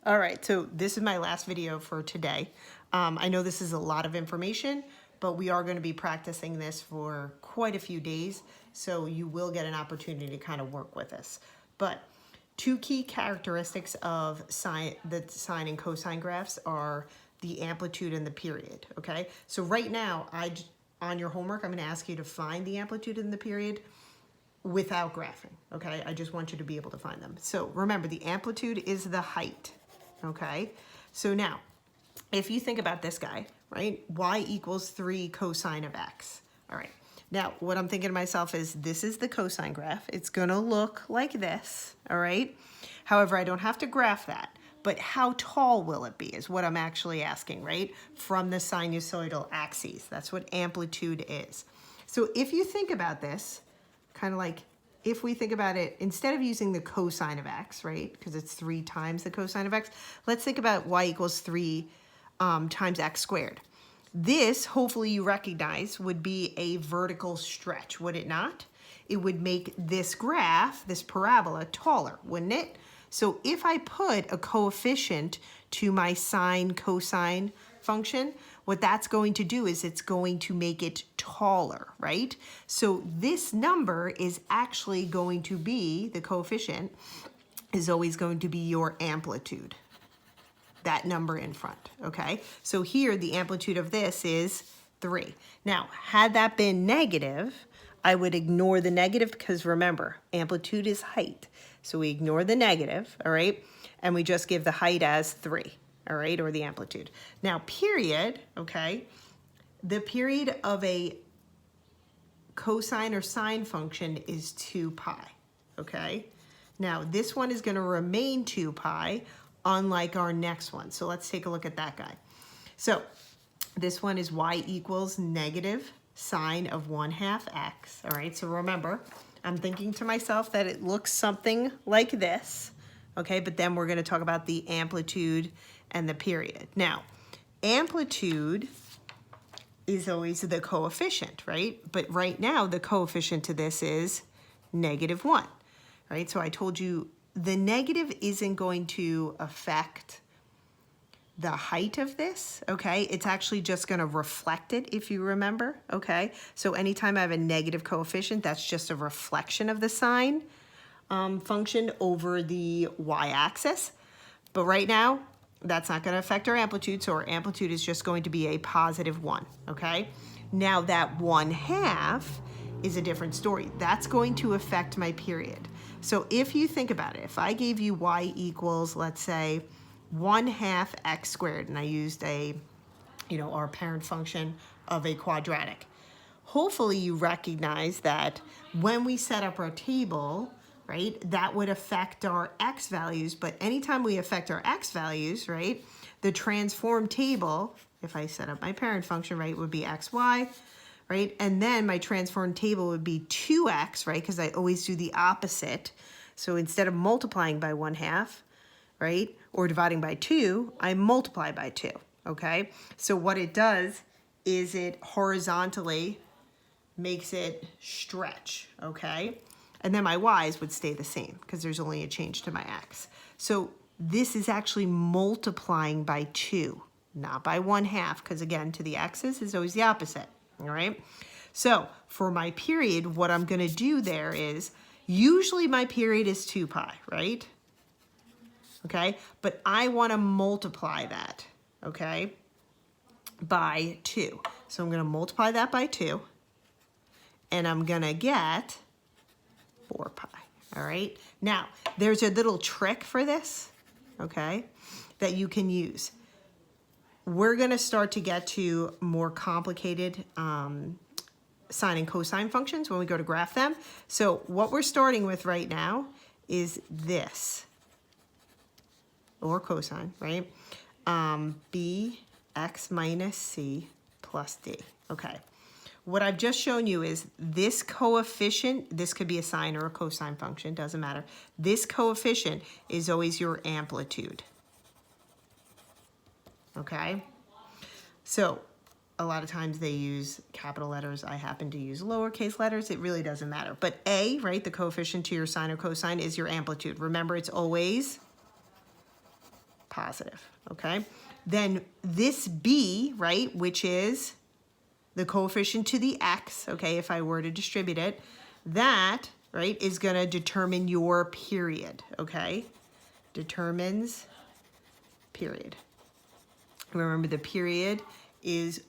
All right, so this is my last video for today. I know this is a lot of information, but we are going to be practicing this for quite a few days, so you will get an opportunity to kind of work with this. But two key characteristics of the sine and cosine graphs are the amplitude and the period, okay? So right now, on your homework, I'm going to ask you to find the amplitude and the period without graphing, okay? I just want you to be able to find them. So remember, the amplitude is the height, okay? So now, if you think about this guy, right? Y equals 3 cosine of x. All right. Now, what I'm thinking to myself is this is the cosine graph. It's going to look like this, all right? However, I don't have to graph that. But how tall will it be is what I'm actually asking, right? From the sinusoidal axes. That's what amplitude is. So if you think about this, kind of like if we think about it, instead of using the cosine of x, right? Because it's 3 times the cosine of x, let's think about y equals 3 times x squared. This, hopefully you recognize, would be a vertical stretch, would it not? It would make this graph, this parabola, taller, wouldn't it? So if I put a coefficient to my sine cosine function, what that's going to do is it's going to make it taller, right? So this number is actually going to be, the coefficient is always going to be your amplitude. That number in front, okay? So here, the amplitude of this is 3. Now, had that been negative, I would ignore the negative because remember, amplitude is height. So we ignore the negative, all right? And we just give the height as 3, all right, or the amplitude. Now, period, okay? The period of a cosine or sine function is 2 pi, okay? Now, this one is going to remain 2 pi, unlike our next one. So let's take a look at that guy. So this one is y equals negative sine of 1/2 x. All right, so remember, I'm thinking to myself that it looks something like this, okay? But then we're going to talk about the amplitude and the period. Now, amplitude is always the coefficient, right? But right now, the coefficient to this is -1, right? So I told you the negative isn't going to affect the height of this, okay? It's actually just going to reflect it, if you remember, okay? So anytime I have a negative coefficient, that's just a reflection of the sine function over the y-axis. But right now, that's not going to affect our amplitude, so our amplitude is just going to be a +1, okay? Now that 1/2 is a different story. That's going to affect my period. So if you think about it, if I gave you y equals, let's say, 1/2 x squared, and I used our parent function of a quadratic, hopefully you recognize that when we set up our table, right, that would affect our x values, but anytime we affect our x values, right, the transform table, if I set up my parent function, right, would be xy, right? And then my transform table would be 2x, right? Because I always do the opposite. So instead of multiplying by 1/2, right, or dividing by 2, I multiply by 2, okay? So what it does is it horizontally makes it stretch, okay? And then my y's would stay the same because there's only a change to my x. So this is actually multiplying by 2, not by 1/2, because again, to the x's is always the opposite. All right, so for my period, what I'm going to do there is, usually my period is 2 pi, right? Okay, but I want to multiply that, okay, by 2. So I'm going to multiply that by 2, and I'm going to get 4 pi, all right? Now, there's a little trick for this, okay, that you can use. We're going to start to get to more complicated sine and cosine functions when we go to graph them. So what we're starting with right now is this, or cosine, right? Bx minus c plus d. Okay. What I've just shown you is this coefficient, this could be a sine or a cosine function, doesn't matter. This coefficient is always your amplitude. Okay, so a lot of times they use capital letters. I happen to use lowercase letters. It really doesn't matter. But A, right, the coefficient to your sine or cosine is your amplitude. Remember, it's always positive, okay? Then this b, right, which is the coefficient to the x, okay, if I were to distribute it, that, right, is going to determine your period, okay? Determines period. Remember, the period is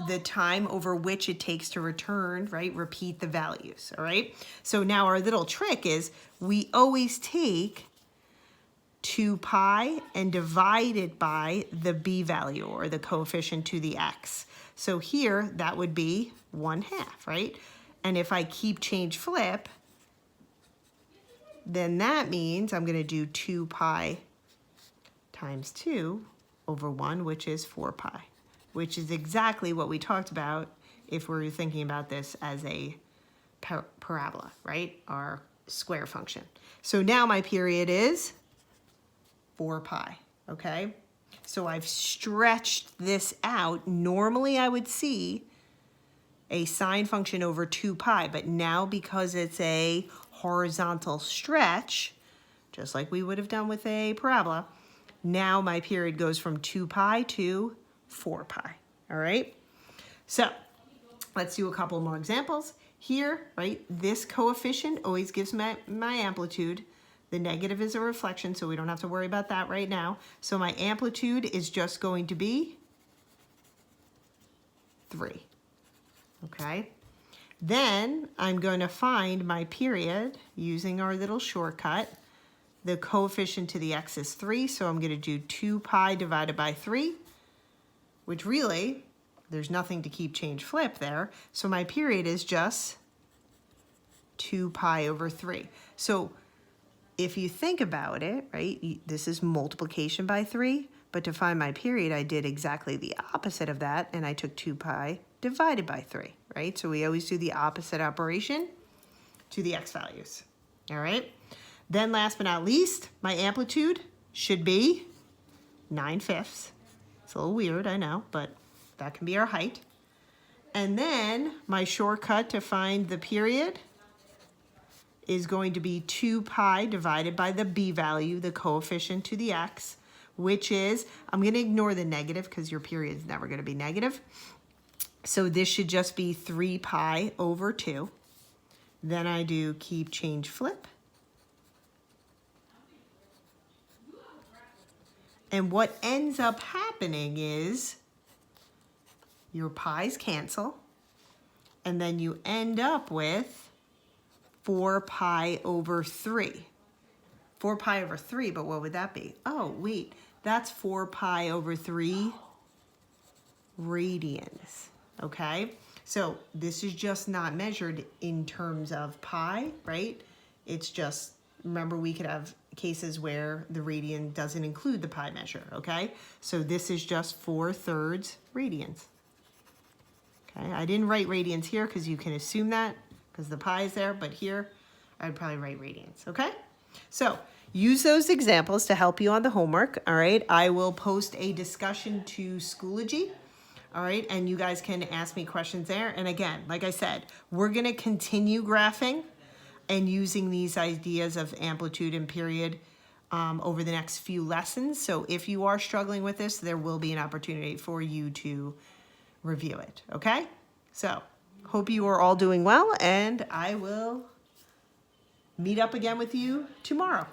the time over which it takes to return, right? Repeat the values, all right? So now our little trick is we always take 2 pi and divide it by the b value, or the coefficient to the x. So here, that would be 1/2, right? And if I keep change flip, then that means I'm going to do 2 pi times 2 over 1, which is 4 pi, which is exactly what we talked about if we're thinking about this as a parabola, right? Our square function. So now my period is 4 pi, okay? So I've stretched this out. Normally I would see a sine function over 2 pi, but now because it's a horizontal stretch, just like we would have done with a parabola, now my period goes from 2 pi to 4 pi, all right? So let's do a couple more examples. Here, right, this coefficient always gives my amplitude. The negative is a reflection, so we don't have to worry about that right now. So my amplitude is just going to be 3, okay? Then I'm going to find my period using our little shortcut. The coefficient to the x is 3, so I'm going to do 2 pi divided by 3, which really, there's nothing to keep change flip there. So my period is just 2 pi over 3. So if you think about it, right, this is multiplication by 3, but to find my period, I did exactly the opposite of that, and I took 2 pi divided by 3, right? So we always do the opposite operation to the x values, all right? Then last but not least, my amplitude should be 9/5. It's a little weird, I know, but that can be our height. And then my shortcut to find the period is going to be 2 pi divided by the b value, the coefficient to the x, which is, I'm going to ignore the negative because your period is never going to be negative. So this should just be 3 pi over 2. Then I do keep change flip. And what ends up happening is your pi's cancel, and then you end up with 4 pi over 3. 4 pi over 3, but what would that be? Oh, wait, that's 4 pi over 3 radians, okay? So this is just not measured in terms of pi, right? It's just, remember, we could have cases where the radian doesn't include the pi measure, okay? So this is just 4/3 radians. Okay, I didn't write radians here because you can assume that because the pi is there, but here I'd probably write radians, okay? So use those examples to help you on the homework, all right? I will post a discussion to Schoology, all right? And you guys can ask me questions there. And again, like I said, we're gonna continue graphing and using these ideas of amplitude and period over the next few lessons. So if you are struggling with this, there will be an opportunity for you to review it, okay? So hope you are all doing well, and I will meet up again with you tomorrow.